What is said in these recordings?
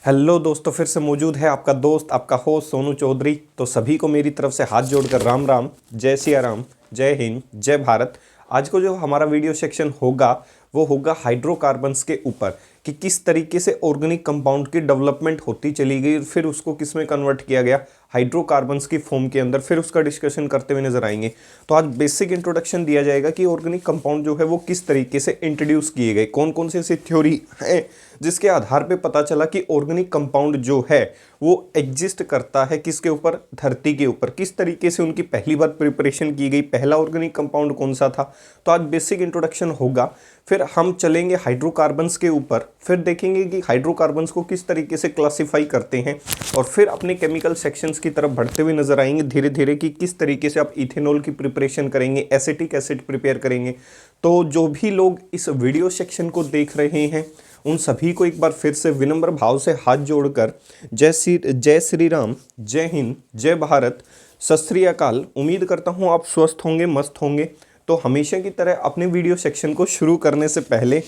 Hello दोस्तों, फिर से मौजूद है आपका दोस्त आपका होस्ट सोनू चौधरी। तो सभी को मेरी तरफ से हाथ जोड़कर राम राम, जय सिया राम, जय हिंद, जय भारत। आज को जो हमारा वीडियो सेक्शन होगा वो होगा हाइड्रोकार्बन्स के ऊपर कि किस तरीके से ऑर्गेनिक कंपाउंड की डेवलपमेंट होती चली गई, फिर उसको किस में कन्वर्ट किया गया हाइड्रोकार्बन्स की फॉर्म के अंदर, फिर उसका डिस्कशन करते हुए नजर आएंगे। तो आज बेसिक इंट्रोडक्शन दिया जाएगा कि ऑर्गेनिक कंपाउंड जो है वो किस तरीके से इंट्रोड्यूस किए गए, कौन कौन से ऐसी थ्योरी है जिसके आधार पे पता चला कि ऑर्गेनिक कंपाउंड जो है वो एग्जिस्ट करता है किसके ऊपर, धरती के ऊपर। किस तरीके से उनकी पहली बार प्रिपरेशन की गई, पहला ऑर्गेनिक कंपाउंड कौन सा था। तो आज बेसिक इंट्रोडक्शन होगा, फिर हम चलेंगे हाइड्रोकार्बन्स के ऊपर, फिर देखेंगे कि हाइड्रोकार्बन्स को किस तरीके से क्लासिफाई करते हैं, और फिर अपने केमिकल सेक्शंस की तरफ बढ़ते हुए नजर आएंगे धीरे धीरे कि किस तरीके से आप इथेनॉल की प्रिपरेशन करेंगे, एसिटिक एसिड प्रिपेयर करेंगे। तो जो भी लोग इस वीडियो सेक्शन को देख रहे हैं उन सभी को एक बार फिर से विनम्र भाव से हाथ जोड़कर जय श्री राम, जय हिंद, जय भारत, सत श्री अकाल। उम्मीद करता हूँ आप स्वस्थ होंगे, मस्त होंगे। तो हमेशा की तरह अपने वीडियो सेक्शन को शुरू करने से पहले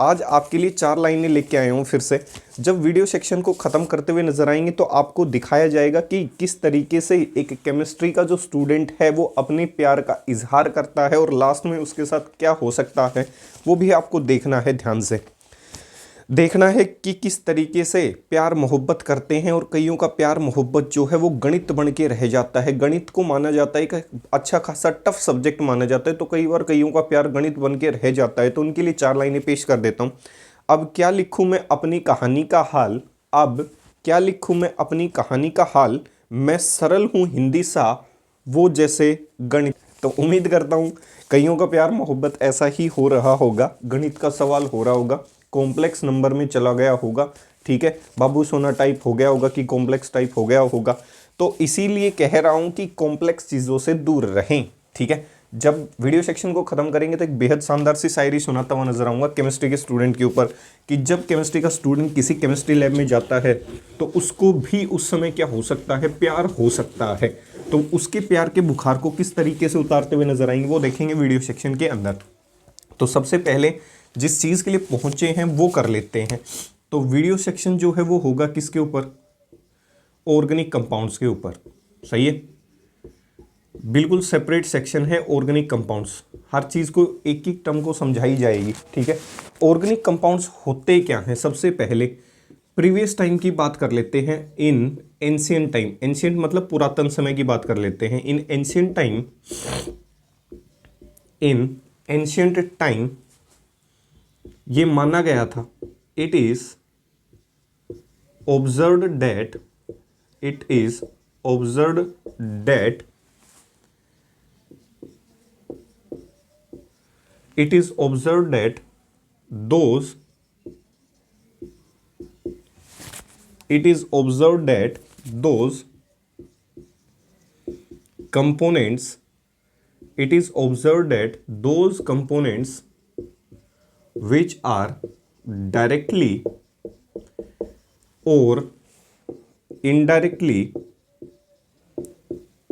आज आपके लिए 4 लाइनें लेके आया हूँ फिर से। जब वीडियो सेक्शन को ख़त्म करते हुए नजर आएंगे तो आपको दिखाया जाएगा कि किस तरीके से एक केमिस्ट्री का जो स्टूडेंट है वो अपने प्यार का इजहार करता है, और लास्ट में उसके साथ क्या हो सकता है वो भी आपको देखना है, ध्यान से देखना है कि किस तरीके से प्यार मोहब्बत करते हैं। और कईयों का प्यार मोहब्बत जो है वो गणित बन के रह जाता है। गणित को माना जाता है कि अच्छा खासा टफ सब्जेक्ट माना जाता है, तो कई बार कईयों का प्यार गणित बन के रह जाता है। तो उनके लिए 4 लाइनें पेश कर देता हूँ। अब क्या लिखूँ मैं अपनी कहानी का हाल, अब क्या लिखूँ मैं अपनी कहानी का हाल, मैं सरल हूँ हिंदी सा वो जैसे गणित। तो उम्मीद करता हूँ कईयों का प्यार मोहब्बत ऐसा ही हो रहा होगा, गणित का सवाल हो रहा होगा, कॉम्प्लेक्स नंबर में चला गया होगा, ठीक है, बाबू सोना टाइप हो गया होगा कि कॉम्प्लेक्स टाइप हो गया होगा। तो इसीलिए कह रहा हूं कि कॉम्प्लेक्स चीज़ों से दूर रहें, ठीक है। जब वीडियो सेक्शन को खत्म करेंगे तो एक बेहद शानदार सी शायरी सुनाता हुआ नजर आऊंगा केमिस्ट्री के स्टूडेंट के ऊपर कि जब केमिस्ट्री का स्टूडेंट किसी केमिस्ट्री लैब में जाता है तो उसको भी उस समय क्या हो सकता है, प्यार हो सकता है। तो उसके प्यार के बुखार को किस तरीके से उतारते हुए नजर आएंगे वो देखेंगे वीडियो सेक्शन के अंदर। तो सबसे पहले जिस चीज़ के लिए पहुंचे हैं वो कर लेते हैं। तो वीडियो सेक्शन जो है वो होगा किसके ऊपर, ऑर्गेनिक कंपाउंड्स के ऊपर, सही है। बिल्कुल सेपरेट सेक्शन है ऑर्गेनिक कंपाउंड्स, हर चीज़ को एक एक टर्म को समझाई जाएगी, ठीक है। ऑर्गेनिक कंपाउंड्स होते क्या हैं, सबसे पहले प्रीवियस टाइम की बात कर लेते हैं। इन एंशियंट टाइम, एंशियंट मतलब पुरातन समय की बात कर लेते हैं। In ancient time, in ancient time ये माना गया था, it is observed that, it is observed that, it is observed that those, it is observed that those components, it is observed that those components which are directly or indirectly,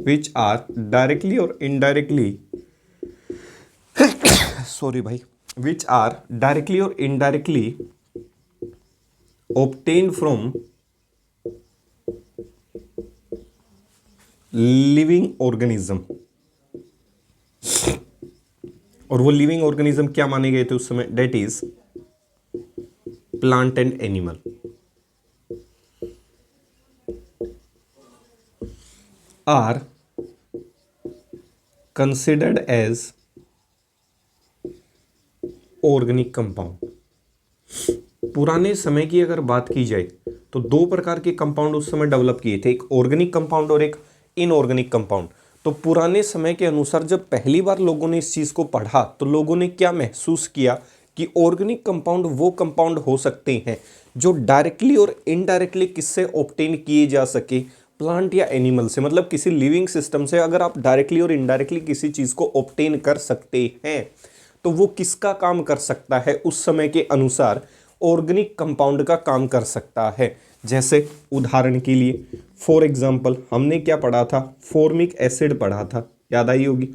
which are directly or indirectly, sorry भाई, which are directly or indirectly obtained from living organism। और वो living organism क्या माने गए थे उस समय, that is plant and animal, are considered as organic compound. पुराने समय की अगर बात की जाए तो 2 प्रकार के कंपाउंड उस समय डेवलप किए थे, एक ऑर्गेनिक कंपाउंड और एक इनऑर्गेनिक कंपाउंड। तो पुराने समय के अनुसार जब पहली बार लोगों ने इस चीज़ को पढ़ा तो लोगों ने क्या महसूस किया कि ऑर्गेनिक कंपाउंड वो कंपाउंड हो सकते हैं जो डायरेक्टली और इनडायरेक्टली किससे ऑब्टेन किए जा सके, प्लांट या एनिमल से, मतलब किसी लिविंग सिस्टम से अगर आप डायरेक्टली और इनडायरेक्टली किसी चीज़ को ऑब्टेन कर सकते हैं तो वो किसका काम कर सकता है, उस समय के अनुसार ऑर्गेनिक कंपाउंड का काम कर सकता है। जैसे उदाहरण के लिए फॉर एग्जांपल हमने क्या पढ़ा था, फॉर्मिक एसिड पढ़ा था, याद आई होगी,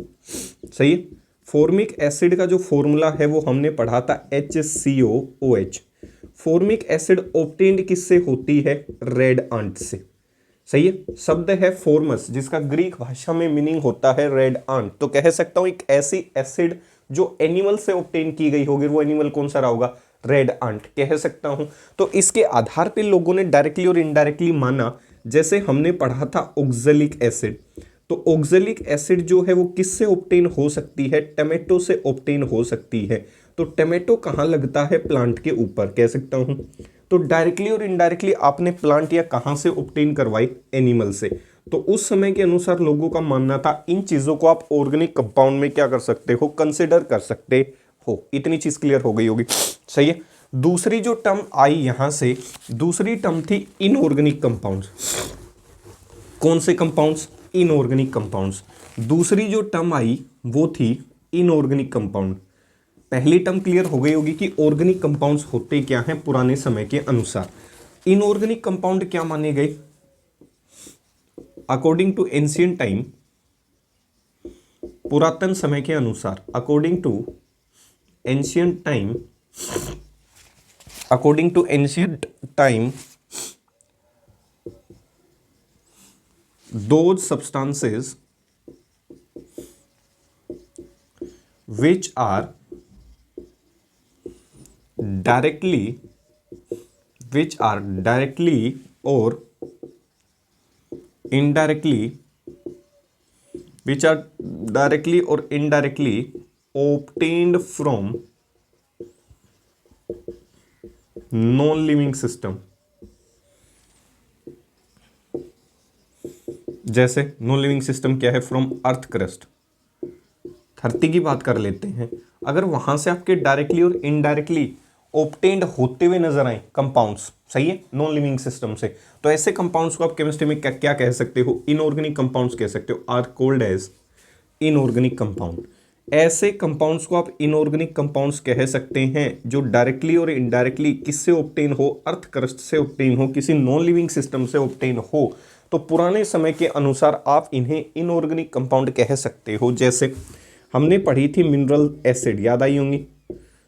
सही है। फॉर्मिक एसिड का जो फॉर्मूला है वो हमने पढ़ा था HCOOH। फॉर्मिक एसिड ऑब्टेन्ड किससे होती है? रेड आंट से। सही है। शब्द है फॉर्मस, जिसका ग्रीक भाषा में मीनिंग होता है रेड आंट। तो कह सकता हूं एक ऐसी एसिड जो एनिमल से ऑब्टेन की गई होगी, वो एनिमल कौन सा रहा होगा? रेड आंट कह सकता हूं। तो इसके आधार पे लोगों ने डायरेक्टली और इनडायरेक्टली माना, जैसे हमने पढ़ा था ऑक्जेलिक एसिड। तो ऑक्जेलिक एसिड जो है वो किससे ऑब्टेन हो सकती है? टमेटो से ऑब्टेन हो सकती है। तो टमेटो कहाँ लगता है? प्लांट के ऊपर, कह सकता हूं। तो डायरेक्टली और इनडायरेक्टली आपने प्लांट या कहां से ऑब्टेन करवाई? एनिमल से। तो उस समय के अनुसार लोगों का मानना था इन चीजों को आप ऑर्गेनिक कंपाउंड में क्या कर सकते हो? कंसिडर कर सकते हो। इतनी चीज क्लियर हो गई होगी। सही है। दूसरी जो टर्म आई यहां से, दूसरी टर्म थी इनऑर्गेनिक कंपाउंड्स। कौन से कंपाउंड्स? Inorganic compounds. दूसरी जो टर्म आई वो थी इनऑर्गेनिक कंपाउंड। पहली टर्म क्लियर हो गई होगी कि ऑर्गेनिक कंपाउंड्स होते क्या हैं पुराने समय के अनुसार। इनऑर्गेनिक कंपाउंड क्या माने गए? अकॉर्डिंग टू एंशिएंट टाइम, पुरातन समय के अनुसार, according to ancient time, according to ancient time, those substances which are directly or indirectly, which are directly or indirectly obtained from non-living system। जैसे नॉन लिविंग सिस्टम क्या है? From earth crust, धरती की बात कर लेते हैं। अगर वहां से आपके डायरेक्टली और इनडायरेक्टली ऑब्टेन्ड होते हुए नजर आए कंपाउंड्स, सही है, नॉन लिविंग सिस्टम से, तो ऐसे कंपाउंड्स को आप केमिस्ट्री में क्या कह सकते हो? इनऑर्गेनिक कंपाउंड्स कह सकते हो। Are called as inorganic compound. ऐसे कंपाउंड्स को आप इनऑर्गेनिक कंपाउंड्स कह सकते हैं जो डायरेक्टली और इनडायरेक्टली किससे ऑब्टेन हो? अर्थ क्रस्ट से ऑब्टेन हो, किसी नॉन लिविंग सिस्टम से ऑब्टेन हो। तो पुराने समय के अनुसार आप इन्हें इनऑर्गेनिक कंपाउंड कह सकते हो। जैसे हमने पढ़ी थी मिनरल एसिड, याद आई होंगी।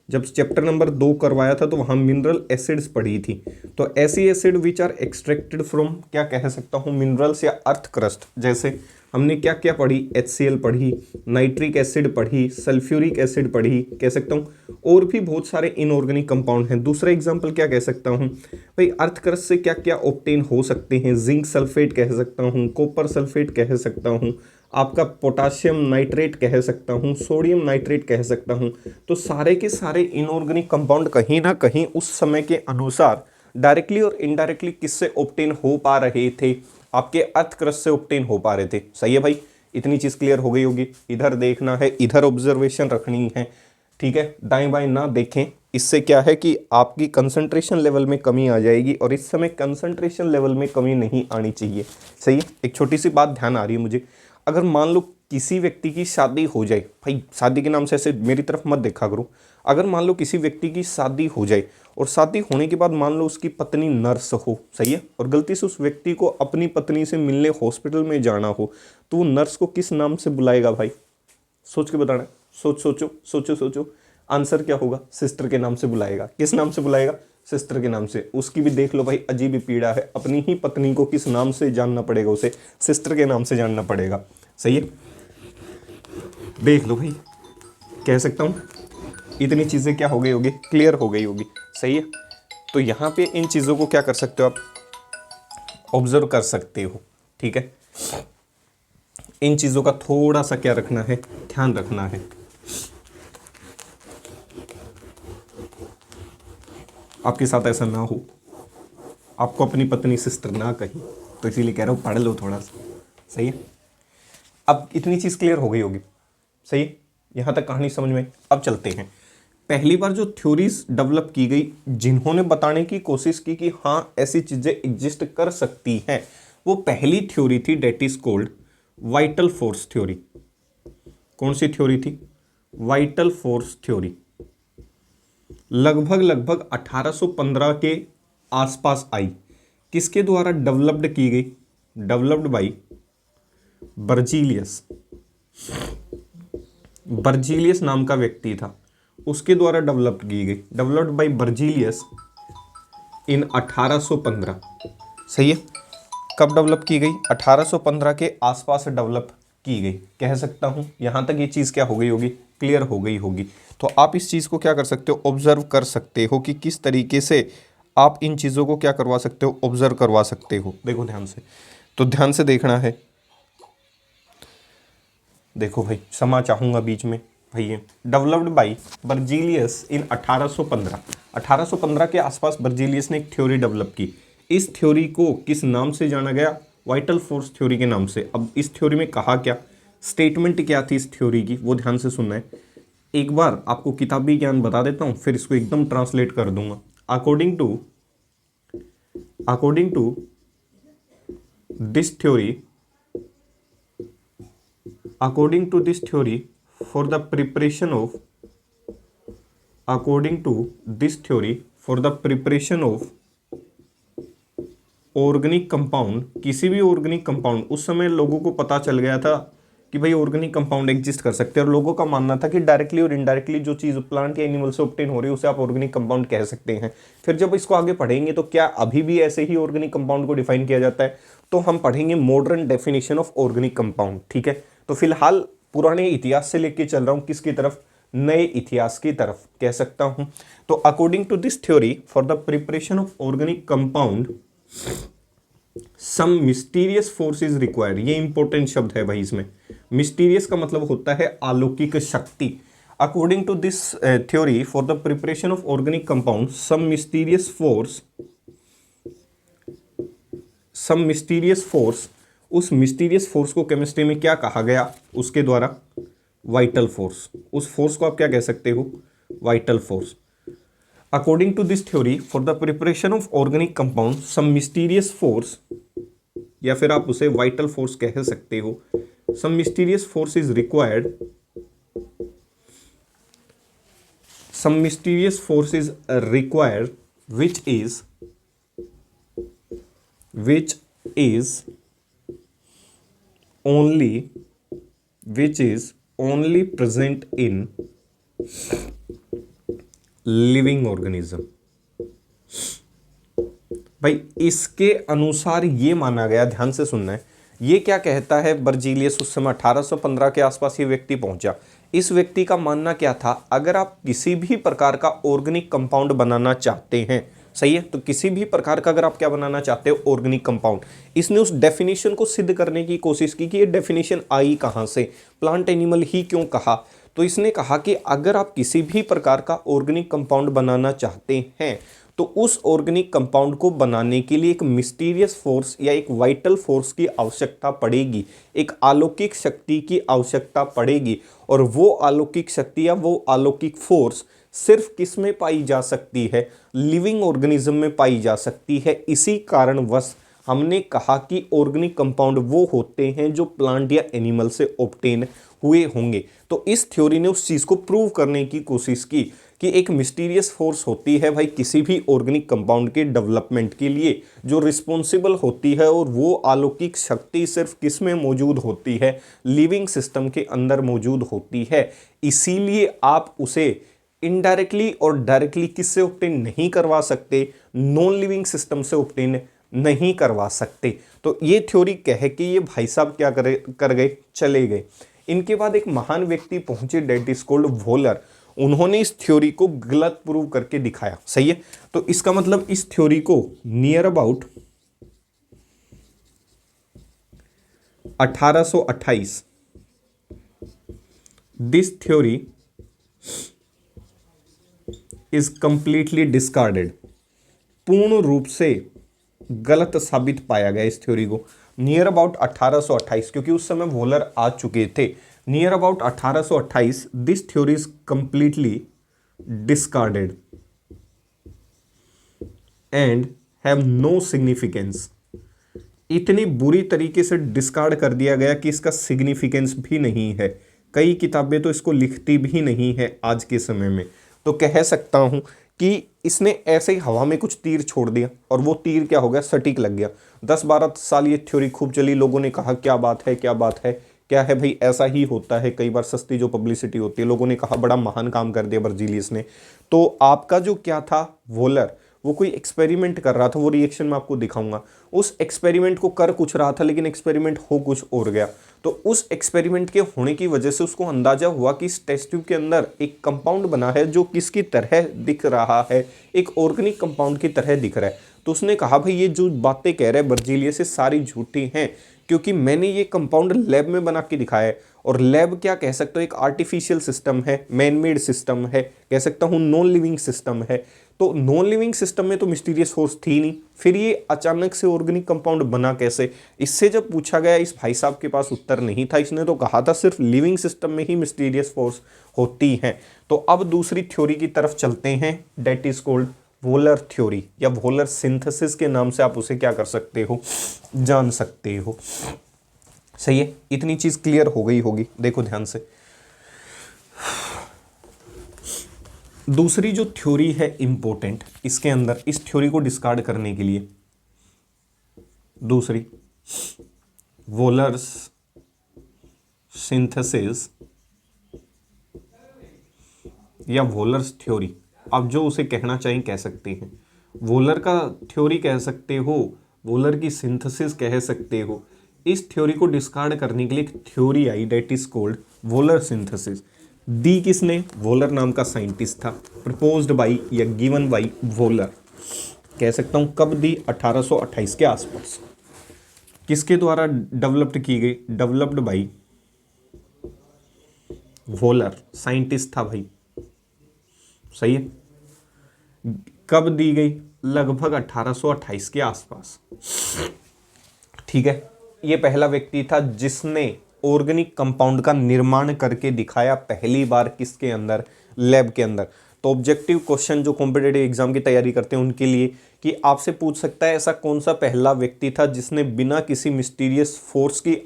जब चैप्टर नंबर 2 करवाया था तो वहाँ मिनरल एसिड्स पढ़ी थी। तो ऐसी acid which are extracted from, क्या कह सकता हूँ, मिनरल्स या अर्थ क्रस्ट। जैसे हमने क्या क्या पढ़ी? HCl पढ़ी, नाइट्रिक एसिड पढ़ी, सल्फ्यूरिक एसिड पढ़ी, कह सकता हूँ। और भी बहुत सारे इनऑर्गेनिक कंपाउंड हैं। दूसरा एग्जांपल क्या कह सकता हूँ भाई? अर्थ क्रस्ट से क्या क्या ऑब्टेन हो सकते हैं? जिंक सल्फेट कह सकता हूँ, कॉपर सल्फेट कह सकता हूँ, आपका पोटाशियम नाइट्रेट कह सकता हूँ, सोडियम नाइट्रेट कह सकता हूँ। तो सारे के सारे इनऑर्गेनिक कंपाउंड कहीं ना कहीं उस समय के अनुसार डायरेक्टली और इनडायरेक्टली किससे ऑब्टेन हो पा रहे थे? आपके अर्थ क्रस्ट से ऑब्टेन हो पा रहे थे। सही है भाई, इतनी चीज क्लियर हो गई होगी। इधर देखना है, इधर ऑब्जर्वेशन रखनी है, ठीक है, दाएं बाएं ना देखें। इससे क्या है कि आपकी कंसंट्रेशन लेवल में कमी आ जाएगी, और इस समय कंसंट्रेशन लेवल में कमी नहीं आनी चाहिए। सही है। एक छोटी सी बात ध्यान आ रही है मुझे। अगर मान लो किसी व्यक्ति की शादी हो जाए, भाई शादी के नाम से ऐसे मेरी तरफ मत देखा करो। अगर मान लो किसी व्यक्ति की शादी हो जाए और शादी होने के बाद मान लो उसकी पत्नी नर्स हो, सही है, और गलती से उस व्यक्ति को अपनी पत्नी से मिलने हॉस्पिटल में जाना हो, तो वो नर्स को किस नाम से बुलाएगा भाई? सोच के बताना। सोचो। आंसर क्या होगा? सिस्टर के नाम से बुलाएगा। किस नाम से बुलाएगा? सिस्टर के नाम से। उसकी भी देख लो भाई, अजीब ही पीड़ा है। अपनी ही पत्नी को किस नाम से जानना पड़ेगा? उसे सिस्टर के नाम से जानना पड़ेगा। सही है, देख लो भाई, कह सकता हूँ इतनी चीज़ें क्या हो गई होगी? क्लियर हो गई होगी। सही है। तो यहाँ पे इन चीज़ों को क्या कर सकते हो आप? ऑब्जर्व कर सकते हो। ठीक है, इन चीज़ों का थोड़ा सा क्या रखना है? ध्यान रखना है। आपके साथ ऐसा ना हो, आपको अपनी पत्नी सिस्टर ना कही, तो इसीलिए कह रहा हूँ पढ़ लो थोड़ा सा। सही है, अब इतनी चीज़ क्लियर हो गई होगी। सही है, यहाँ तक कहानी समझ में। अब चलते हैं। पहली बार जो थ्योरीज डेवलप की गई, जिन्होंने बताने की कोशिश की कि हाँ ऐसी चीज़ें एग्जिस्ट कर सकती हैं, वो पहली थ्योरी थी, that is called vital force theory. कौन सी थ्योरी थी? Vital force theory. लगभग 1815 के आसपास आई। किसके द्वारा डेवलप्ड की गई? Developed by Berzelius. बर्जीलियस नाम का व्यक्ति था, उसके द्वारा डेवलप की गई। डेवलप्ड बाय बर्जीलियस इन 1815। सही है। कब डेवलप की गई? 1815 के आसपास डेवलप की गई, कह सकता हूँ। यहाँ तक ये चीज़ क्या हो गई होगी? क्लियर हो गई होगी। तो आप इस चीज़ को क्या कर सकते हो? ऑब्जर्व कर सकते हो कि किस तरीके से आप इन चीज़ों को क्या करवा सकते हो? ऑब्जर्व करवा सकते हो। देखो ध्यान से, तो ध्यान से देखना है। देखो भाई, क्षमा चाहूँगा बीच में भैया। डेवलप्ड बाय बर्जीलियस इन 1815। 1815 के आसपास बर्जीलियस ने एक थ्योरी डेवलप की। इस थ्योरी को किस नाम से जाना गया? वाइटल फोर्स थ्योरी के नाम से। अब इस थ्योरी में कहा क्या, स्टेटमेंट क्या थी इस थ्योरी की, वो ध्यान से सुनना है। एक बार आपको किताबी ज्ञान बता देता हूँ, फिर इसको एकदम ट्रांसलेट कर दूंगा। According to this theory, according to this theory for the preparation of according to this theory for the preparation of organic compound, किसी भी ऑर्गेनिक कंपाउंड, उस समय लोगों को पता चल गया था कि भाई ऑर्गेनिक कंपाउंड एग्जिस्ट कर सकते हैं, और लोगों का मानना था कि डायरेक्टली और इनडायरेक्टली जो चीज़ प्लांट या एनिमल से ऑब्टेन हो रही है उसे आप ऑर्गेनिक कंपाउंड कह सकते हैं। फिर जब इसको आगे पढ़ेंगे तो क्या अभी भी ऐसे ही ऑर्गेनिक कंपाउंड को डिफाइन किया जाता है? तो हम पढ़ेंगे modern definition of organic compound. ठीक है, तो फिलहाल पुराने इतिहास से लेके चल रहा हूं किसकी तरफ? नए इतिहास की तरफ कह सकता हूं। तो according to this theory for the preparation of organic compound some mysterious force is required. ये इंपॉर्टेंट शब्द है भाई इसमें। मिस्टीरियस का मतलब होता है अलौकिक शक्ति। According to this theory for the preparation of organic compound some mysterious force, उस मिस्टीरियस फोर्स को केमिस्ट्री में क्या कहा गया उसके द्वारा? Vital force. उस फोर्स को आप क्या कह सकते हो? Vital force. According to this theory for the preparation of organic compound some mysterious force, या फिर आप उसे वाइटल फोर्स कह सकते हो, some mysterious force is required, some mysterious force is required which is only present in living organism. भाई इसके अनुसार ये माना गया, ध्यान से सुनना है, ये क्या कहता है बर्जीलियस? उस समय 1815 के आसपास ये व्यक्ति पहुंचा। इस व्यक्ति का मानना क्या था? अगर आप किसी भी प्रकार का ऑर्गेनिक कंपाउंड बनाना चाहते हैं, सही है, तो किसी भी प्रकार का अगर आप क्या बनाना चाहते हो? Organic compound. इसने उस डेफिनेशन को सिद्ध करने की कोशिश की कि ये डेफिनेशन आई कहाँ से, प्लांट एनिमल ही क्यों कहा? तो इसने कहा कि अगर आप किसी भी प्रकार का ऑर्गेनिक कंपाउंड बनाना चाहते हैं तो उस ऑर्गेनिक कंपाउंड को बनाने के लिए एक मिस्टीरियस फोर्स या एक वाइटल फोर्स की आवश्यकता पड़ेगी, एक अलौकिक शक्ति की आवश्यकता पड़ेगी। और वो अलौकिक शक्ति या वो अलौकिक फोर्स सिर्फ किस में पाई जा सकती है? लिविंग ऑर्गेनिज्म में पाई जा सकती है। इसी कारणवश हमने कहा कि ऑर्गेनिक कंपाउंड वो होते हैं जो प्लांट या एनिमल से ऑब्टेन हुए होंगे। तो इस थ्योरी ने उस चीज़ को प्रूव करने की कोशिश की कि एक मिस्टीरियस फोर्स होती है भाई किसी भी ऑर्गेनिक कंपाउंड के डेवलपमेंट के लिए जो रिस्पॉन्सिबल होती है, और वो अलौकिक शक्ति सिर्फ किस में मौजूद होती है? लिविंग सिस्टम के अंदर मौजूद होती है। इसीलिए आप उसे इनडायरेक्टली और डायरेक्टली किससे ऑब्टेन नहीं करवा सकते? नॉन लिविंग सिस्टम से ऑब्टेन नहीं करवा सकते। तो ये थ्योरी कह के ये भाई साहब क्या कर गए? चले गए। इनके बाद एक महान व्यक्ति पहुंचे, डेट इज कॉल्ड वोलर। उन्होंने इस थ्योरी को गलत प्रूव करके दिखाया। सही है, तो इसका मतलब इस थ्योरी को near about 1828 this theory is completely discarded. पूर्ण रूप से गलत साबित पाया गया इस थ्योरी को। नियर अबाउट 1828, क्योंकि उस समय वोलर आ चुके थे। Near about 1828 this theory is completely discarded and have no significance. इतनी बुरी तरीके से डिस्कार्ड कर दिया गया कि इसका सिग्निफिकेंस भी नहीं है। कई किताबें तो इसको लिखती भी नहीं है आज के समय में। तो कह सकता हूं कि इसने ऐसे ही हवा में कुछ तीर छोड़ दिया और वो तीर क्या हो गया? सटीक लग गया। 10-12 साल ये थ्योरी खूब चली, लोगों ने कहा क्या बात है, क्या बात है, क्या है भाई, ऐसा ही होता है। कई बार सस्ती जो पब्लिसिटी होती है, लोगों ने कहा बड़ा महान काम कर दिया बर्जीलियस ने। तो आपका जो क्या था? वोलर, वो कोई एक्सपेरिमेंट कर रहा था, वो रिएक्शन मैं आपको दिखाऊंगा। उस एक्सपेरिमेंट को कर कुछ रहा था लेकिन एक्सपेरिमेंट हो कुछ और गया। तो उस एक्सपेरिमेंट के होने की वजह से उसको अंदाजा हुआ कि इस टेस्ट ट्यूब के अंदर एक कंपाउंड बना है जो किसकी तरह दिख रहा है, एक ऑर्गेनिक कंपाउंड की तरह दिख रहा है। तो उसने कहा भाई ये जो बातें कह रहे हैं बर्जीलियस से सारी झूठी हैं, क्योंकि मैंने ये कंपाउंड लैब में बना के दिखाया है। और लैब क्या कह सकते हो, एक आर्टिफिशियल सिस्टम है, मैन मेड सिस्टम है, कह सकता हूँ नॉन लिविंग सिस्टम है। तो नॉन लिविंग सिस्टम में तो मिस्टीरियस फोर्स थी नहीं, फिर ये अचानक से ऑर्गेनिक कंपाउंड बना कैसे? इससे जब पूछा गया, इस भाई साहब के पास उत्तर नहीं था, इसने तो कहा था सिर्फ लिविंग सिस्टम में ही मिस्टीरियस फोर्स होती हैं। तो अब दूसरी थ्योरी की तरफ चलते हैं, that is called Wohler theory, या वोलर सिंथेसिस के नाम से आप उसे क्या कर सकते हो, जान सकते हो। सही है, इतनी चीज क्लियर हो गई होगी। देखो ध्यान से, दूसरी जो थ्योरी है इंपॉर्टेंट इसके अंदर, इस थ्योरी को डिस्कार्ड करने के लिए, दूसरी वोलर्स सिंथेसिस या वोलर्स थ्योरी, आप जो उसे कहना चाहें कह सकते हैं। वोलर का थ्योरी कह सकते हो, वोलर की सिंथेसिस कह सकते हो। इस थ्योरी को डिस्कार्ड करने के लिए एक थ्योरी आई, that is called Wohler synthesis. दी किसने? वोलर नाम का साइंटिस्ट था, प्रपोज्ड बाई या गिवन बाई वोलर। कह सकता हूं कब दी? 1828 के आसपास। किसके द्वारा डेवलप्ड की गई? डेवलप्ड बाई वोलर, साइंटिस्ट था भाई। सही है, कब दी गई? लगभग 1828 के आसपास। ठीक है, ये पहला व्यक्ति था जिसने ऑर्गेनिक कंपाउंड का निर्माण करके दिखाया पहली बार। किसके अंदर? लैब के अंदर। तो ऑब्जेक्टिव क्वेश्चन जो कॉम्पिटिटिव एग्जाम की तैयारी करते हैं उनके लिए, कि आपसे पूछ सकता है ऐसा कौन सा पहला व्यक्ति था जिसने बिना किसी मिस्टीरियस फोर्स की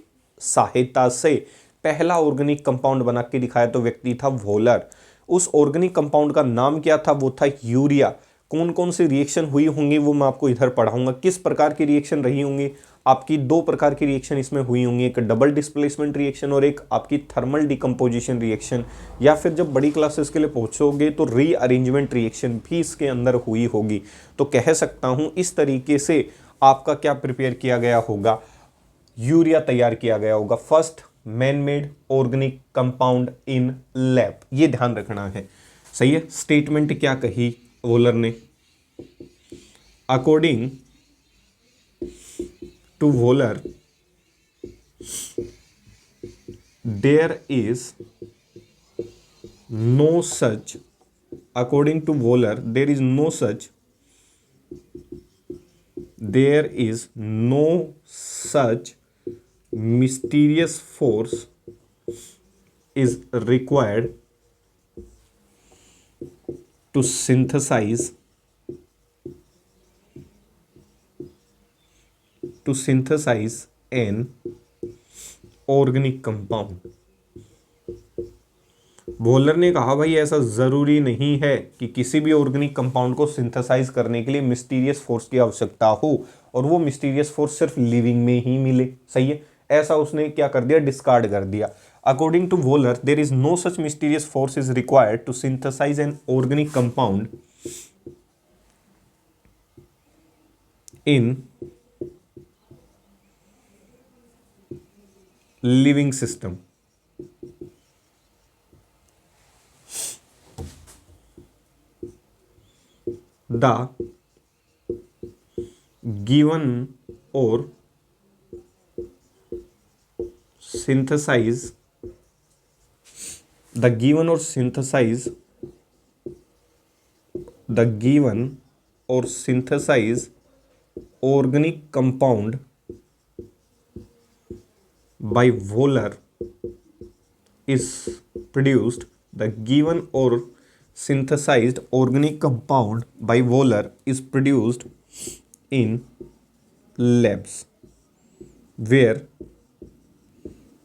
सहायता से पहला ऑर्गेनिक कंपाउंड बना के दिखाया? तो व्यक्ति था वोलर। उस ऑर्गेनिक कंपाउंड का नाम क्या था? वो था यूरिया। कौन कौन सी रिएक्शन हुई होंगी वो मैं आपको इधर पढ़ाऊंगा। किस प्रकार की रिएक्शन रही होंगी? आपकी दो प्रकार की रिएक्शन इसमें हुई होंगी, एक डबल डिस्प्लेसमेंट रिएक्शन और एक आपकी थर्मल डिकम्पोजिशन रिएक्शन, या फिर जब बड़ी क्लासेस के लिए पहुंचोगे तो रीअरेंजमेंट रिएक्शन भी इसके अंदर हुई होगी। तो कह सकता हूं इस तरीके से आपका क्या प्रिपेयर किया गया होगा? यूरिया तैयार किया गया होगा, first man made organic compound in lab. ये ध्यान रखना है। सही है, स्टेटमेंट क्या कही वोलर ने? According to Wohler there is no such, according to Wöhler, there is no such mysterious force is required to synthesize an organic compound. Volar ने कहा भाई ऐसा जरूरी नहीं है कि किसी भी ऑर्गेनिक कंपाउंड को सिंथेसाइज करने के लिए मिस्टीरियस फोर्स की आवश्यकता हो, और वो मिस्टीरियस फोर्स सिर्फ लिविंग में ही मिले। सही है, ऐसा उसने क्या कर दिया? डिस्कार्ड कर दिया। According to Wohler there is no such mysterious force is required to synthesize an organic compound in living system. The given or synthesize organic compound by Wöhler is produced. The given or synthesized organic compound by Wöhler is produced in labs where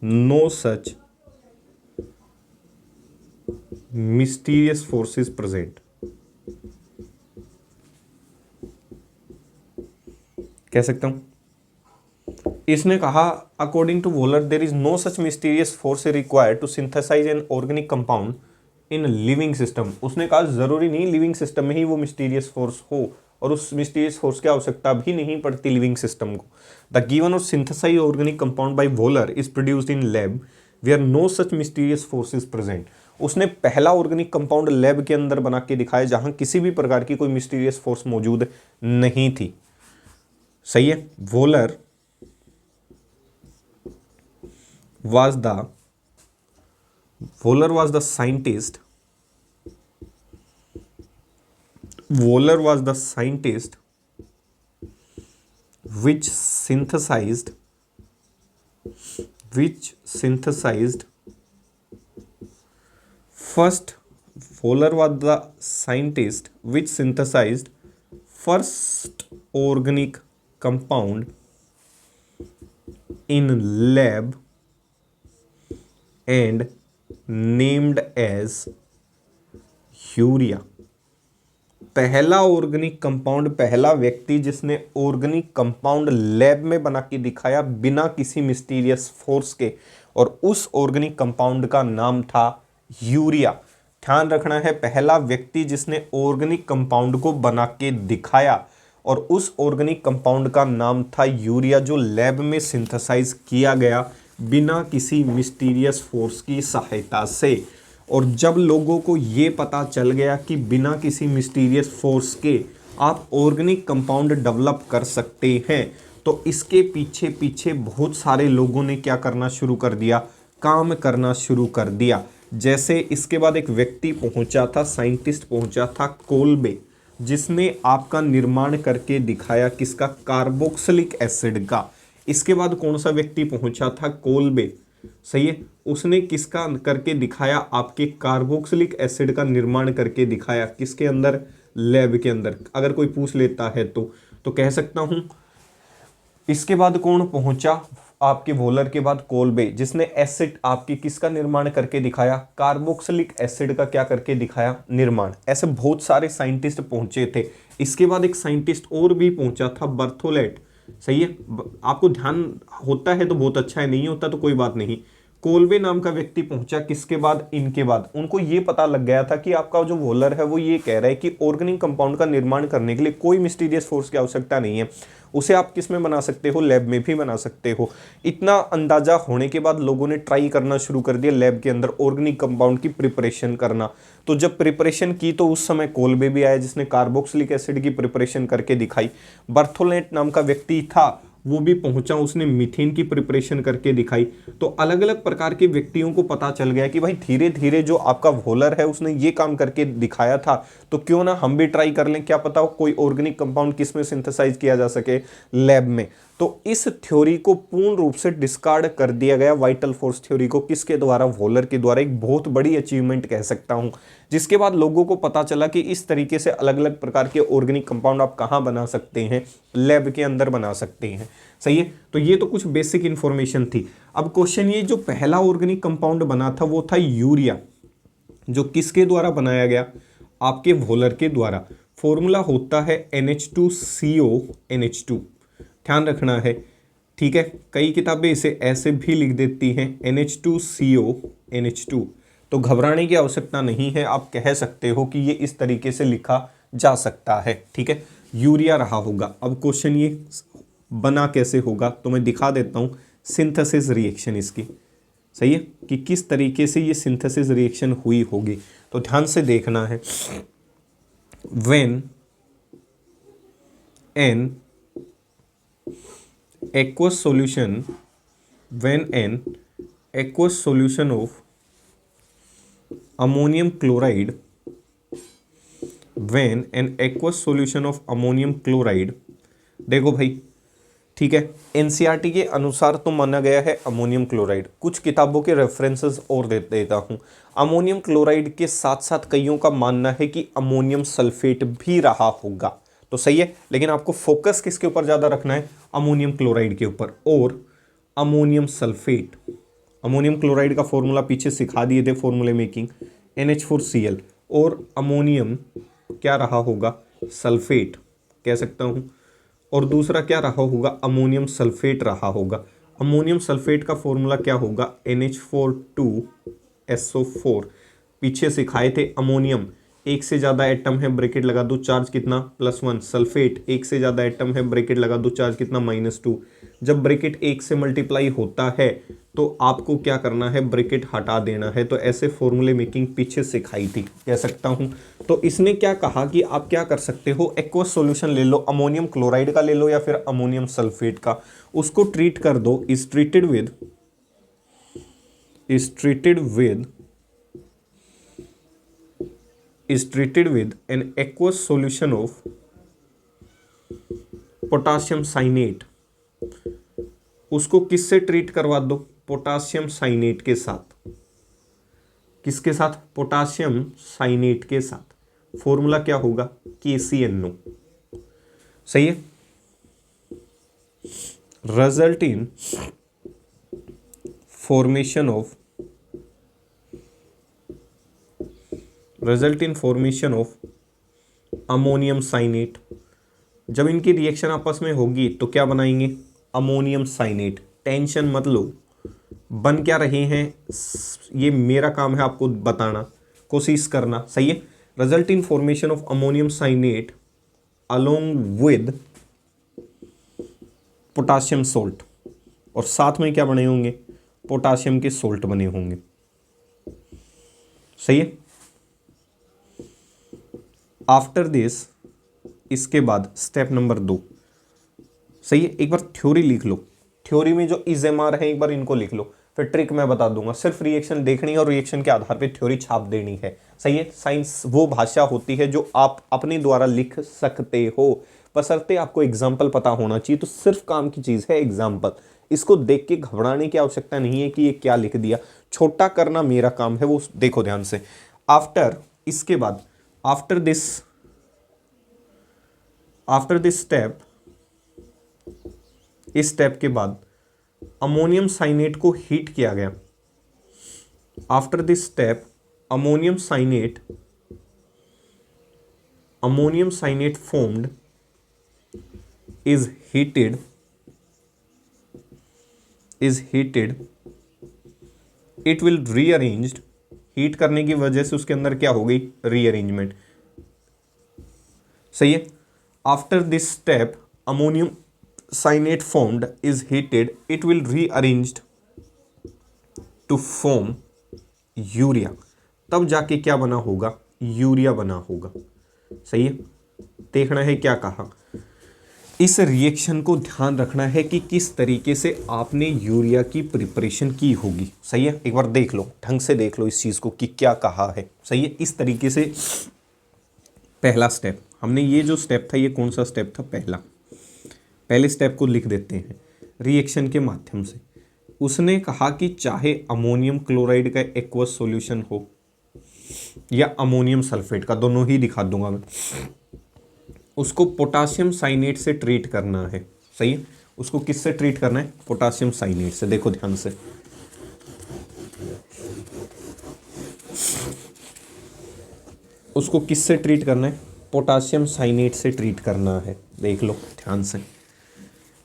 no such mysterious force is present. कह सकता हूं, इसने कहा according to Wohler there is no such mysterious force required to synthesize an organic compound in living system. उसने कहा जरूरी नहीं living system में ही वो मिस्टीरियस फोर्स हो और उस मिस्टीरियस फोर्स की आवश्यकता भी नहीं पड़ती लिविंग सिस्टम को। द गिवन और synthesize organic compound by Wohler is produced in lab where no such mysterious force is present. उसने पहला ऑर्गेनिक कंपाउंड लैब के अंदर बना के दिखाया जहां किसी भी प्रकार की कोई मिस्टीरियस फोर्स मौजूद नहीं थी। सही है। Waller was the scientist which synthesized first organic compound in lab and named as urea. पहला ऑर्गेनिक कंपाउंड, पहला व्यक्ति जिसने ऑर्गेनिक कंपाउंड लैब में बना के दिखाया बिना किसी मिस्टीरियस फोर्स के, और उस ऑर्गेनिक कंपाउंड का नाम था यूरिया। ध्यान रखना है, पहला व्यक्ति जिसने ऑर्गेनिक कंपाउंड को बना के दिखाया और उस ऑर्गेनिक कंपाउंड का नाम था यूरिया, जो लैब में सिंथेसाइज किया गया बिना किसी मिस्टीरियस फोर्स की सहायता से। और जब लोगों को ये पता चल गया कि बिना किसी मिस्टीरियस फोर्स के आप ऑर्गेनिक कंपाउंड डेवलप कर सकते हैं, तो इसके पीछे पीछे बहुत सारे लोगों ने क्या करना शुरू कर दिया, काम करना शुरू कर दिया। जैसे इसके बाद एक व्यक्ति पहुंचा था, साइंटिस्ट पहुंचा था कोल्बे, जिसने आपका निर्माण करके दिखाया किसका, कार्बोक्सिलिक एसिड का। इसके बाद कौन सा व्यक्ति पहुंचा था, कोल्बे। सही है, उसने किसका करके दिखाया, आपके कार्बोक्सिलिक एसिड का निर्माण करके दिखाया। किसके अंदर, लैब के अंदर। अगर कोई पूछ लेता है तो कह सकता हूं। इसके बाद कौन पहुंचा, आपके वॉलर के बाद कोल्बे, जिसने एसिड आपकी किसका निर्माण करके दिखाया, कार्बोक्सिलिक एसिड का क्या करके दिखाया, निर्माण। ऐसे बहुत सारे साइंटिस्ट पहुंचे थे। इसके बाद एक साइंटिस्ट और भी पहुंचा था, बर्थोलेट। सही है, आपको ध्यान होता है तो बहुत अच्छा है, नहीं होता तो कोई बात नहीं। कोल्बे नाम का व्यक्ति पहुंचा किसके बाद, इनके बाद। उनको ये पता लग गया था कि आपका जो वॉलर है वो ये कह रहा है कि ऑर्गेनिक कंपाउंड का निर्माण करने के लिए कोई मिस्टीरियस फोर्स की आवश्यकता नहीं है, उसे आप किस में बना सकते हो, लैब में भी बना सकते हो। इतना अंदाजा होने के बाद लोगों ने ट्राई करना शुरू कर दिया लैब के अंदर ऑर्गेनिक कंपाउंड की प्रिपरेशन करना। तो जब प्रिपरेशन की तो उस समय कोल्बे भी आया, जिसने कार्बोक्सिलिक एसिड की प्रिपरेशन करके दिखाई। बर्थोलेट नाम का व्यक्ति था, वो भी पहुंचा, उसने मीथेन की प्रिपरेशन करके दिखाई। तो अलग अलग प्रकार के व्यक्तियों को पता चल गया कि भाई धीरे धीरे जो आपका वॉलर है उसने ये काम करके दिखाया था, तो क्यों ना हम भी ट्राई कर लें, क्या पता हो कोई ऑर्गेनिक कंपाउंड किसमें सिंथेसाइज किया जा सके, लैब में। तो इस थ्योरी को पूर्ण रूप से डिस्कार्ड कर दिया गया, वाइटल फोर्स थ्योरी को, किसके द्वारा, वॉलर के द्वारा। एक बहुत बड़ी अचीवमेंट कह सकता हूं, जिसके बाद लोगों को पता चला कि इस तरीके से अलग अलग प्रकार के ऑर्गेनिक कंपाउंड आप कहां बना सकते हैं, लैब के अंदर बना सकते हैं। सही है, तो ये तो कुछ बेसिक इंफॉर्मेशन थी। अब क्वेश्चन ये, जो पहला ऑर्गेनिक कंपाउंड बना था वो था यूरिया, जो किसके द्वारा बनाया गया, आपके वॉलर के द्वारा। फॉर्मूला होता है NH2CO NH2, ध्यान रखना है, ठीक है। कई किताबें इसे ऐसे भी लिख देती हैं NH2CO NH2, तो घबराने की आवश्यकता नहीं है, आप कह सकते हो कि ये इस तरीके से लिखा जा सकता है, ठीक है। यूरिया रहा होगा। अब क्वेश्चन ये बना कैसे होगा, तो मैं दिखा देता हूँ सिंथेसिस रिएक्शन इसकी। सही है, कि किस तरीके से ये सिंथेसिस रिएक्शन हुई होगी, तो ध्यान से देखना है। When an aqueous solution of ammonium chloride, देखो भाई, ठीक है, एनसीईआरटी के अनुसार तो माना गया है अमोनियम क्लोराइड। कुछ किताबों के रेफरेंसेस और दे देता हूं। अमोनियम क्लोराइड के साथ साथ कईयों का मानना है कि अमोनियम सल्फेट भी रहा होगा, तो सही है, लेकिन आपको फोकस किसके ऊपर ज़्यादा रखना है, अमोनियम क्लोराइड के ऊपर। और अमोनियम सल्फेट, अमोनियम क्लोराइड का फॉर्मूला पीछे सिखा दिए थे, फॉर्मूले मेकिंग, NH4Cl। और अमोनियम क्या रहा होगा, सल्फेट कह सकता हूँ। और दूसरा क्या रहा होगा, अमोनियम सल्फेट रहा होगा। अमोनियम सल्फेट का फॉर्मूला क्या होगा, NH4 2SO4। पीछे सिखाए थे अमोनियम एक से ज़्यादा एटम है, ब्रैकेट लगा दो, चार्ज कितना +1। सल्फेट एक से ज़्यादा एटम है, ब्रैकेट लगा दो, चार्ज कितना -2। जब ब्रैकेट एक से मल्टीप्लाई होता है तो आपको क्या करना है, ब्रैकेट हटा देना है। तो ऐसे फॉर्मूले मेकिंग पीछे सिखाई थी, कह सकता हूँ। तो इसने क्या कहा कि आप क्या कर सकते हो, एक्वस सॉल्यूशन ले लो, अमोनियम क्लोराइड का ले लो या फिर अमोनियम सल्फेट का, उसको ट्रीट कर दो। Is treated with an aqueous solution of potassium cyanate. उसको किससे ट्रीट करवा दो, पोटाशियम साइनेट के साथ। किसके साथ, पोटाशियम साइनेट के साथ। फॉर्मूला क्या होगा, KCNO। सही है। Result in formation of ammonium cyanate. जब इनकी रिएक्शन आपस में होगी तो क्या बनाएंगे, अमोनियम साइनेट। टेंशन मत लो, बन क्या रहे हैं, ये मेरा काम है आपको बताना, कोशिश करना। सही है। Result in formation of ammonium cyanate along with potassium salt, और साथ में क्या बने होंगे, पोटाशियम के सोल्ट बने होंगे। सही है। आफ्टर दिस, इसके बाद स्टेप नंबर 2। सही है। एक बार थ्योरी लिख लो, थ्योरी में जो इजेमार है एक बार इनको लिख लो, फिर ट्रिक मैं बता दूंगा। सिर्फ रिएक्शन देखनी है और रिएक्शन के आधार पे थ्योरी छाप देनी है। सही है। साइंस वो भाषा होती है जो आप अपने द्वारा लिख सकते हो, बशर्ते आपको एग्जाम्पल पता होना चाहिए। तो सिर्फ काम की चीज है एग्जाम्पल, इसको देख के घबराने की आवश्यकता नहीं है कि ये क्या लिख दिया। छोटा करना मेरा काम है, वो देखो ध्यान से। आफ्टर, इसके बाद आफ्टर दिस स्टेप, इस स्टेप के बाद अमोनियम साइनेट को हीट किया गया। After this step ammonium cyanate formed is heated it will rearranged. Heat करने की वजह से उसके अंदर क्या हो गई, रीअरेंजमेंट। सही है। After this step ammonium cyanate formed is heated it will rearranged to form urea. तब जाके क्या बना होगा, यूरिया बना होगा। सही है। देखना है क्या कहा, इस रिएक्शन को ध्यान रखना है कि किस तरीके से आपने यूरिया की प्रिपरेशन की होगी। सही है। एक बार देख लो, ढंग से देख लो इस चीज को कि क्या कहा है। सही है। इस तरीके से पहला स्टेप, हमने ये जो स्टेप था, ये कौन सा स्टेप था, पहले स्टेप को लिख देते हैं रिएक्शन के माध्यम से। उसने कहा कि चाहे अमोनियम क्लोराइड का एक्वस सॉल्यूशन हो या अमोनियम सल्फेट का, दोनों ही दिखा दूंगा मैं, उसको पोटाशियम साइनेट से ट्रीट करना है। सही है। उसको किससे ट्रीट करना है, पोटाशियम साइनेट से। देखो ध्यान से, उसको किससे ट्रीट करना है, पोटाशियम साइनेट से ट्रीट करना है। देख लो ध्यान से।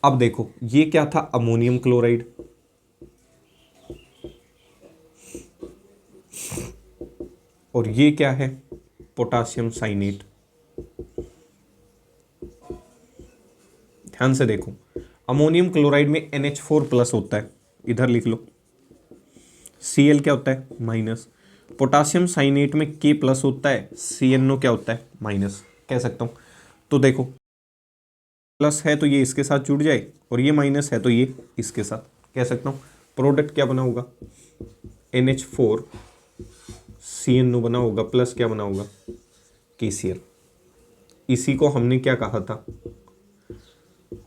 अब देखो ये क्या था, अमोनियम क्लोराइड, और ये क्या है, पोटाशियम साइनेट। ध्यान से देखो, अमोनियम क्लोराइड में NH4+ होता है, इधर लिख लो। Cl क्या होता है, माइनस। पोटाशियम साइनेट में K+ होता है, CNO क्या होता है, माइनस, कह सकता हूं। तो देखो प्लस है तो ये इसके साथ जुड़ जाए, और ये माइनस है तो ये इसके साथ, कह सकता हूँ। प्रोडक्ट क्या बना होगा, NH4 CNO बना होगा, प्लस क्या बना होगा, KCl। इसी को हमने क्या कहा था,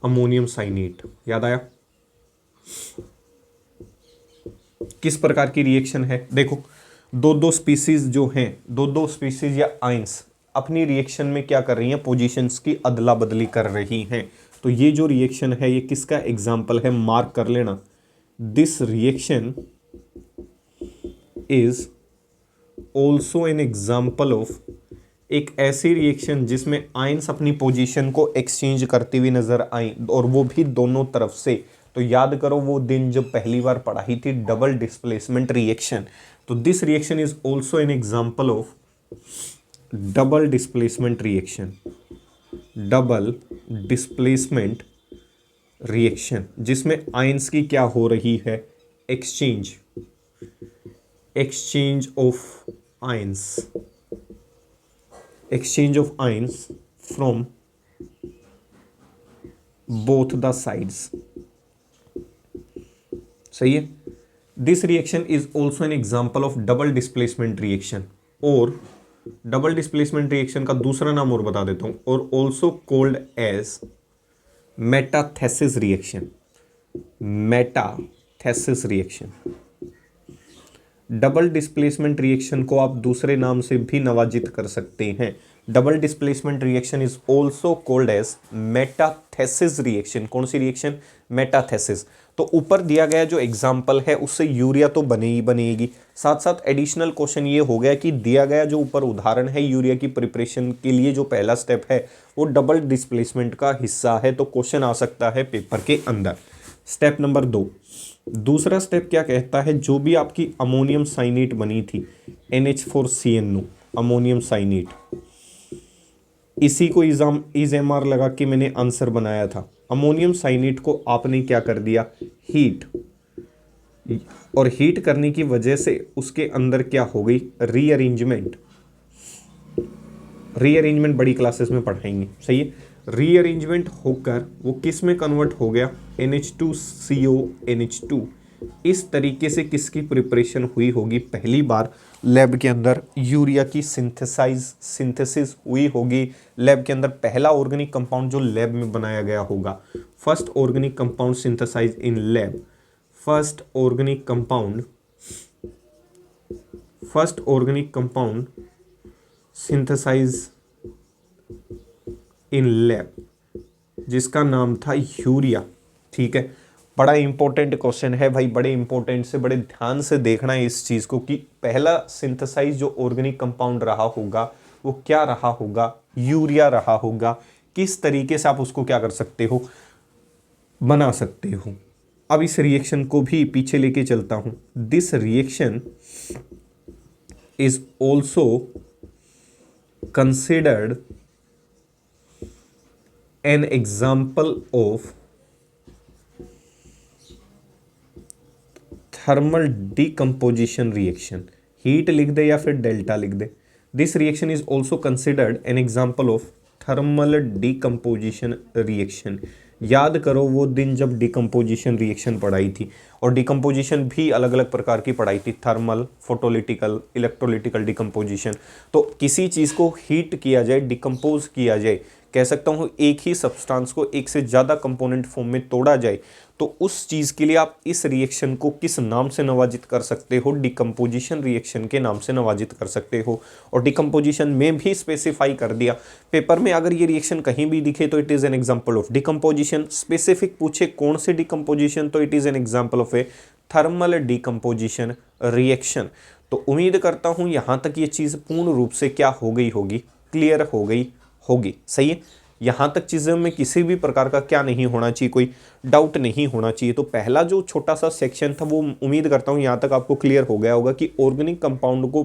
अमोनियम साइनेट। याद आया। किस प्रकार की रिएक्शन है, देखो दो स्पीसीज जो हैं, दो स्पीसीज या आइंस अपनी रिएक्शन में क्या कर रही हैं, पोजीशंस की अदला बदली कर रही हैं। तो ये जो रिएक्शन है ये किसका एग्जाम्पल है, मार्क कर लेना। This reaction is also an example of, एक ऐसी रिएक्शन जिसमें आयंस अपनी पोजीशन को एक्सचेंज करती हुई नजर आई, और वो भी दोनों तरफ से। तो याद करो वो दिन जब पहली बार पढ़ाई थी, डबल डिस्प्लेसमेंट रिएक्शन। तो this reaction is also an example of double displacement reaction, double displacement reaction, जिसमें आयंस की क्या हो रही है, exchange, exchange of ions, exchange of ions from both the sides. सही है। This reaction is also an example of double displacement reaction, और double displacement reaction का दूसरा नाम और बता देता हूं, और also called as metathesis reaction, metathesis reaction. Double displacement reaction को आप दूसरे नाम से भी नवाजित कर सकते हैं। Double displacement reaction is also called as metathesis reaction. कौन सी रिएक्शन, मेटाथेसिस। तो ऊपर दिया गया जो एग्जाम्पल है उससे यूरिया तो बने ही बनेगी, साथ साथ एडिशनल क्वेश्चन ये हो गया कि दिया गया जो ऊपर उदाहरण है यूरिया की प्रिपरेशन के लिए जो पहला स्टेप है वो डबल डिस्प्लेसमेंट का हिस्सा है, तो क्वेश्चन आ सकता है पेपर के अंदर। स्टेप नंबर 2, दूसरा स्टेप क्या कहता है, जो भी आपकी अमोनियम साइनेट बनी थी NH4CnO, अमोनियम साइनेट, इसी को इज MR लगा के मैंने आंसर बनाया था। अमोनियम साइनेट को आपने क्या कर दिया, हीट, और हीट करने की वजह से उसके अंदर क्या हो गई, रीअरेंजमेंट। रीअरेंजमेंट बड़ी क्लासेस में पढ़ाएंगे, सही है। रीअरेंजमेंट होकर वो किस में कन्वर्ट हो गया, NH2CO NH2। इस तरीके से किसकी प्रिपरेशन हुई होगी, पहली बार लैब के अंदर यूरिया की सिंथेसिस हुई होगी। लैब के अंदर पहला ऑर्गेनिक कंपाउंड जो लैब में बनाया गया होगा, first organic compound synthesize in lab, first organic compound synthesize in lab, जिसका नाम था यूरिया। ठीक है, बड़ा इंपॉर्टेंट क्वेश्चन है भाई, बड़े इंपॉर्टेंट से, बड़े ध्यान से देखना है इस चीज को कि पहला सिंथेसाइज जो ऑर्गेनिक कंपाउंड रहा होगा वो क्या रहा होगा, यूरिया रहा होगा। किस तरीके से आप उसको क्या कर सकते हो, बना सकते हो। अब इस रिएक्शन को भी पीछे लेके चलता हूं। This reaction is also considered an example of thermal decomposition reaction. Heat लिख दे या फिर डेल्टा लिख दे। This reaction is also considered an example of thermal decomposition reaction. याद करो वो दिन जब डीकम्पोजिशन रिएक्शन पढ़ाई थी, और डीकम्पोजिशन भी अलग अलग प्रकार की पढ़ाई थी, थर्मल, फोटोलिटिकल, इलेक्ट्रोलिटिकल डीकम्पोजिशन। तो किसी चीज़ को हीट किया जाए, डिकम्पोज किया जाए, कह सकता हूँ एक ही सब्सटेंस को एक से ज़्यादा कंपोनेंट फॉर्म में तोड़ा जाए, तो उस चीज़ के लिए आप इस रिएक्शन को किस नाम से नवाजित कर सकते हो, डिकम्पोजिशन रिएक्शन के नाम से नवाजित कर सकते हो। और डिकम्पोजिशन में भी स्पेसिफाई कर दिया पेपर में, अगर ये रिएक्शन कहीं भी दिखे तो it is an example of decomposition. Specific पूछे कौन से डिकम्पोजिशन, तो it is an example of A thermal decomposition reaction. तो उम्मीद करता हूँ यहाँ तक ये चीज़ पूर्ण रूप से क्या हो गई होगी, क्लियर हो गई होगी। सही है, यहाँ तक चीज़ों में किसी भी प्रकार का क्या नहीं होना चाहिए, कोई डाउट नहीं होना चाहिए। तो पहला जो छोटा सा सेक्शन था वो उम्मीद करता हूँ यहाँ तक आपको क्लियर हो गया होगा कि ऑर्गेनिक कंपाउंड को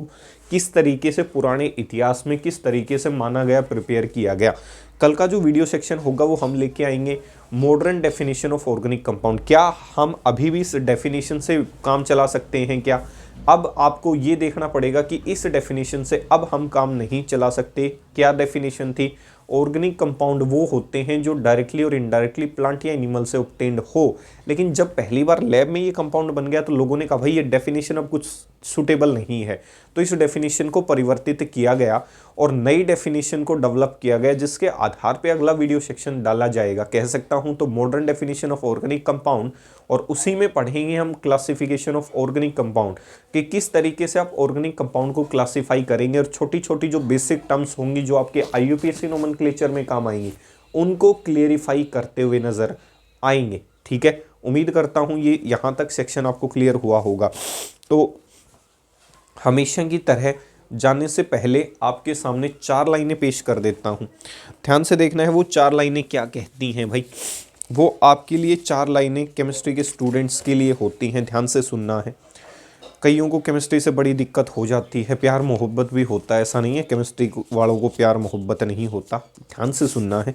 किस तरीके से पुराने इतिहास में किस तरीके से माना गया, प्रिपेयर किया गया। कल का जो वीडियो सेक्शन होगा वो हम लेके आएंगे modern definition of organic compound. क्या हम अभी भी इस डेफिनेशन से काम चला सकते हैं क्या? अब आपको ये देखना पड़ेगा कि इस डेफिनेशन से अब हम काम नहीं चला सकते। क्या डेफिनेशन थी? ऑर्गेनिक कंपाउंड वो होते हैं जो डायरेक्टली और इनडायरेक्टली प्लांट या एनिमल से ऑब्टेन्ड हो। लेकिन जब पहली बार लैब में ये कंपाउंड बन गया तो लोगों ने कहा भाई ये डेफिनेशन अब कुछ सूटेबल नहीं है, तो इस डेफिनेशन को परिवर्तित किया गया और नई डेफिनेशन को डेवलप किया गया, जिसके आधार पे अगला वीडियो सेक्शन डाला जाएगा, कह सकता हूं। तो modern definition of organic compound, और उसी में पढ़ेंगे हम क्लासिफिकेशन ऑफ ऑर्गेनिक कंपाउंड कि किस तरीके से आप ऑर्गेनिक कंपाउंड को क्लासीफाई करेंगे, और छोटी छोटी जो बेसिक टर्म्स होंगी जो आपके IUPAC नोमेनक्लेचर में काम आएंगी उनको क्लियरिफाई करते हुए नजर आएंगे। ठीक है, उम्मीद करता हूं ये यहां तक सेक्शन आपको क्लियर हुआ होगा। तो हमेशा की तरह जाने से पहले आपके सामने 4 लाइनें पेश कर देता हूं, ध्यान से देखना है वो 4 लाइनें क्या कहती हैं भाई। वो आपके लिए 4 लाइनें केमिस्ट्री के स्टूडेंट्स के लिए होती हैं, ध्यान से सुनना है। कईयों को केमिस्ट्री से बड़ी दिक्कत हो जाती है, प्यार मोहब्बत भी होता है, ऐसा नहीं है केमिस्ट्री वालों को प्यार मोहब्बत नहीं होता। ध्यान से सुनना है,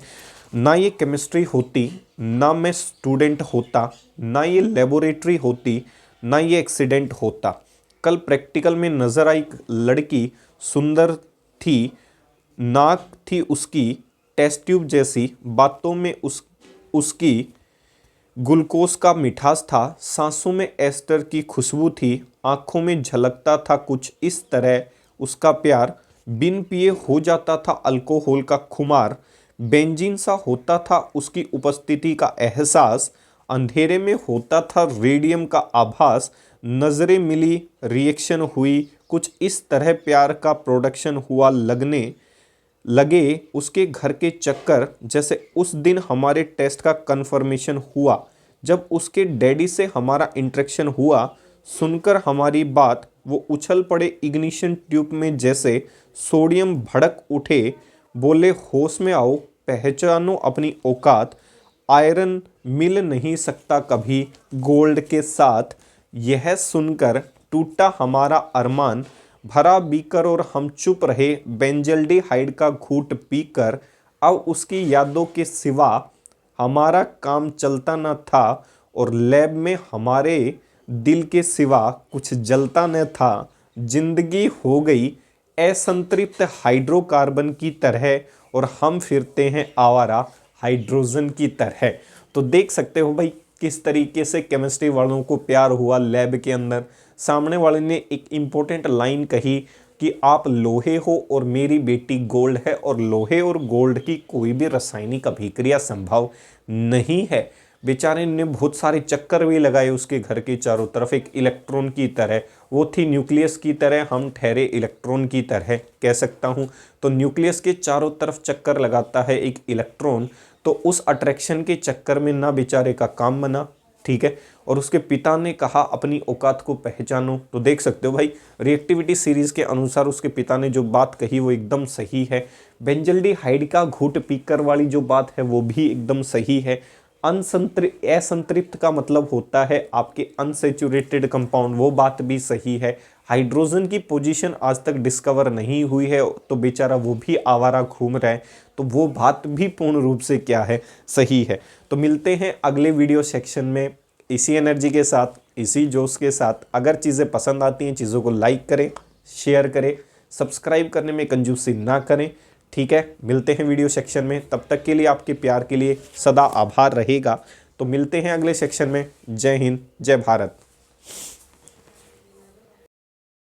ना ये केमिस्ट्री होती, ना मैं स्टूडेंट होता, ना ये लेबोरेटरी होती, ना ये एक्सीडेंट होता। कल प्रैक्टिकल में नज़र आई लड़की, सुंदर थी, नाक थी उसकी टेस्ट ट्यूब जैसी, बातों में उसकी ग्लूकोज का मिठास था, सांसों में एस्टर की खुशबू थी, आंखों में झलकता था कुछ इस तरह उसका प्यार, बिन पिए हो जाता था अल्कोहल का खुमार, बेंजीन सा होता था उसकी उपस्थिति का एहसास, अंधेरे में होता था रेडियम का आभास, नज़रें मिली रिएक्शन हुई कुछ इस तरह प्यार का प्रोडक्शन हुआ, लगे उसके घर के चक्कर जैसे उस दिन हमारे टेस्ट का कंफर्मेशन हुआ, जब उसके डैडी से हमारा इंटरेक्शन हुआ, सुनकर हमारी बात वो उछल पड़े इग्निशन ट्यूब में जैसे, सोडियम भड़क उठे, बोले होश में आओ, पहचानो अपनी औकात, आयरन मिल नहीं सकता कभी गोल्ड के साथ। यह सुनकर टूटा हमारा अरमान, भरा बीकर और हम चुप रहे बेंजल्डिहाइड का घूंट पीकर। अब उसकी यादों के सिवा हमारा काम चलता न था और लैब में हमारे दिल के सिवा कुछ जलता न था। जिंदगी हो गई असंतृप्त हाइड्रोकार्बन की तरह और हम फिरते हैं आवारा हाइड्रोजन की तरह। तो देख सकते हो भाई किस तरीके से केमिस्ट्री वालों को प्यार हुआ लैब के अंदर। सामने वाले ने एक इम्पोर्टेंट लाइन कही कि आप लोहे हो और मेरी बेटी गोल्ड है, और लोहे और गोल्ड की कोई भी रासायनिक अभिक्रिया संभव नहीं है। बेचारे ने बहुत सारे चक्कर भी लगाए उसके घर के चारों तरफ, एक इलेक्ट्रॉन की तरह, वो थी न्यूक्लियस की तरह, हम ठहरे इलेक्ट्रॉन की तरह कह सकता हूँ। तो न्यूक्लियस के चारों तरफ चक्कर लगाता है एक इलेक्ट्रॉन, तो उस अट्रैक्शन के चक्कर में ना बेचारे का काम बना, ठीक है। और उसके पिता ने कहा अपनी औकात को पहचानो। तो देख सकते हो भाई रिएक्टिविटी सीरीज़ के अनुसार उसके पिता ने जो बात कही वो एकदम सही है। बेंजल्डिहाइड का घूंट पीकर वाली जो बात है वो भी एकदम सही है। असंतृप्त का मतलब होता है आपके अनसेचुरेटेड कंपाउंड, वो बात भी सही है। हाइड्रोजन की पोजीशन आज तक डिस्कवर नहीं हुई है तो बेचारा वो भी आवारा घूम रहा है, तो वो बात भी पूर्ण रूप से क्या है, सही है। तो मिलते हैं अगले वीडियो सेक्शन में इसी एनर्जी के साथ, इसी जोश के साथ। अगर चीज़ें पसंद आती हैं चीज़ों को लाइक करें, शेयर करें, सब्सक्राइब करने में कंजूसी ना करें, ठीक है। मिलते हैं वीडियो सेक्शन में, तब तक के लिए आपके प्यार के लिए सदा आभार रहेगा। तो मिलते हैं अगले सेक्शन में। जय हिंद, जय भारत।